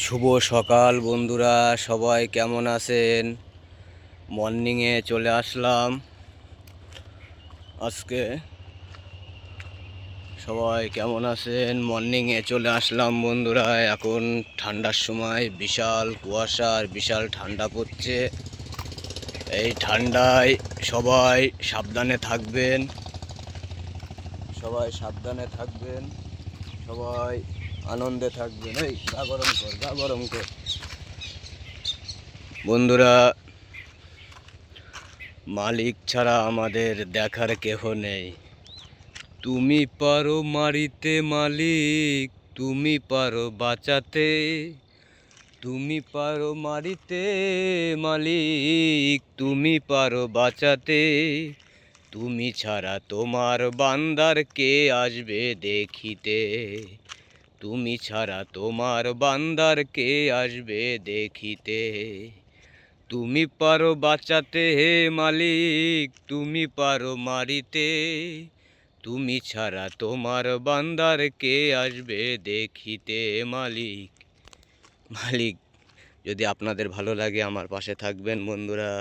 শুভ সকাল বন্ধুরা, সবাই কেমন আছেন? মর্নিংয়ে চলে আসলাম আজকে। সবাই কেমন আছেন? মর্নিংয়ে চলে আসলাম বন্ধুরা। এখন ঠান্ডার সময় বিশাল কুয়াশা আর বিশাল ঠান্ডা পড়ছে। এই ঠান্ডায় সবাই সাবধানে থাকবেন, সবাই সাবধানে থাকবেন, সবাই আনন্দে থাকবেন। এই গা গরম কর, গা গরম কর বন্ধুরা। মালিক ছাড়া আমাদের দেখার কেহ নেই। তুমি পারো মারিতে মালিক, তুমি পারো বাঁচাতে। তুমি পারো মারিতে মালিক, তুমি পারো বাঁচাতে। তুমি ছাড়া তোমার বান্দার কে আসবে দেখিতে। তুমি ছাড়া তোমার বান্দার কে আসবে দেখিতে। তুমি পারো বাঁচাতে হে মালিক, তুমি পারো মারিতে। তুমি ছাড়া তোমার বান্দার কে আসবে দেখিতে। মালিক মালিক যদি আপনাদের ভালো লাগে আমার পাশে থাকবেন বন্ধুরা।